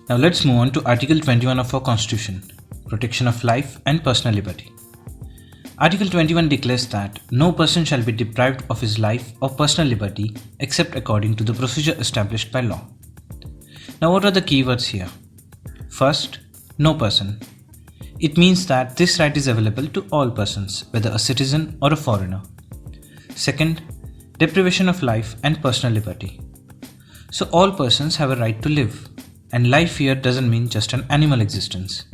Now let's move on to Article 21 of our Constitution, Protection of Life and Personal Liberty. Article 21 declares that no person shall be deprived of his life or personal liberty except according to the procedure established by law. Now what are the keywords here? First, no person. It means that this right is available to all persons, whether a citizen or a foreigner. Second, deprivation of life and personal liberty. So all persons have a right to live, and life here doesn't mean just an animal existence.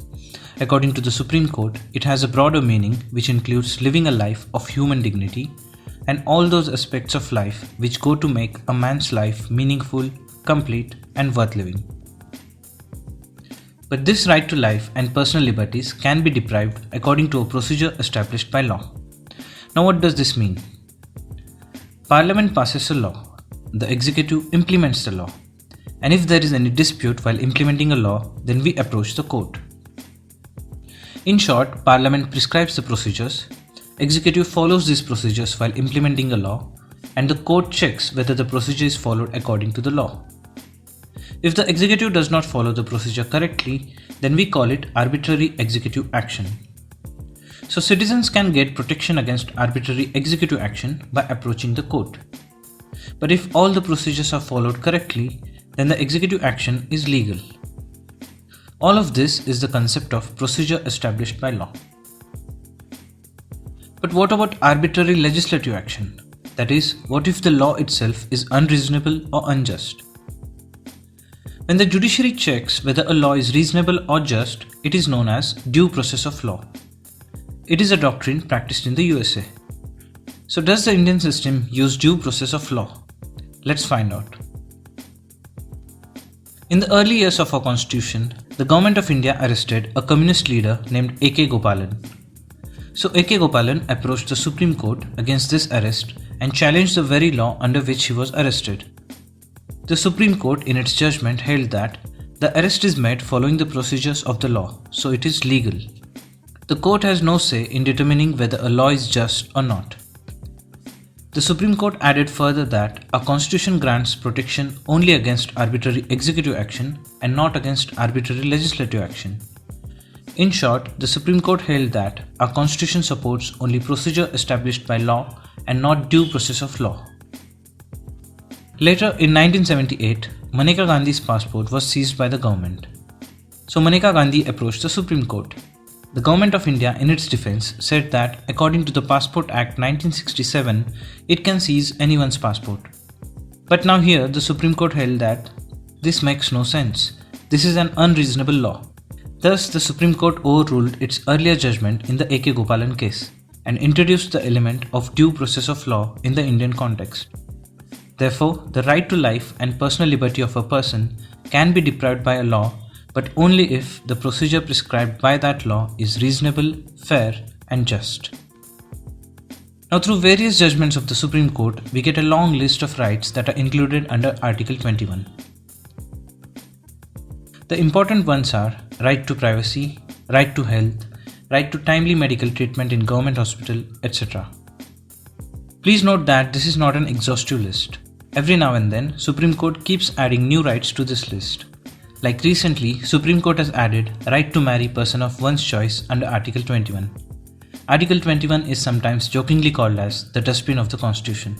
According to the Supreme Court, it has a broader meaning which includes living a life of human dignity and all those aspects of life which go to make a man's life meaningful, complete, and worth living. But this right to life and personal liberties can be deprived according to a procedure established by law. Now what does this mean? Parliament passes a law. The executive implements the law. And if there is any dispute while implementing a law, then we approach the court. In short, Parliament prescribes the procedures, executive follows these procedures while implementing a law, and the court checks whether the procedure is followed according to the law. If the executive does not follow the procedure correctly, then we call it arbitrary executive action. So citizens can get protection against arbitrary executive action by approaching the court. But if all the procedures are followed correctly, then the executive action is legal. All of this is the concept of procedure established by law. But what about arbitrary legislative action? That is, what if the law itself is unreasonable or unjust? When the judiciary checks whether a law is reasonable or just, it is known as due process of law. It is a doctrine practiced in the USA. So does the Indian system use due process of law? Let's find out. In the early years of our constitution, the government of India arrested a communist leader named A.K. Gopalan. So A.K. Gopalan approached the Supreme Court against this arrest and challenged the very law under which he was arrested. The Supreme Court in its judgment held that the arrest is made following the procedures of the law, so it is legal. The court has no say in determining whether a law is just or not. The Supreme Court added further that our constitution grants protection only against arbitrary executive action and not against arbitrary legislative action. In short, the Supreme Court held that our constitution supports only procedure established by law and not due process of law. Later in 1978, Maneka Gandhi's passport was seized by the government. So Maneka Gandhi approached the Supreme Court. The Government of India in its defense said that according to the Passport Act 1967, it can seize anyone's passport. But now here the Supreme Court held that this makes no sense. This is an unreasonable law. Thus the Supreme Court overruled its earlier judgment in the A.K. Gopalan case and introduced the element of due process of law in the Indian context. Therefore, the right to life and personal liberty of a person can be deprived by a law, but only if the procedure prescribed by that law is reasonable, fair, and just. Now, through various judgments of the Supreme Court, we get a long list of rights that are included under Article 21. The important ones are right to privacy, right to health, right to timely medical treatment in government hospital, etc. Please note that this is not an exhaustive list. Every now and then, Supreme Court keeps adding new rights to this list. Like recently, Supreme Court has added right to marry person of one's choice under Article 21. Article 21 is sometimes jokingly called as the dustbin of the Constitution.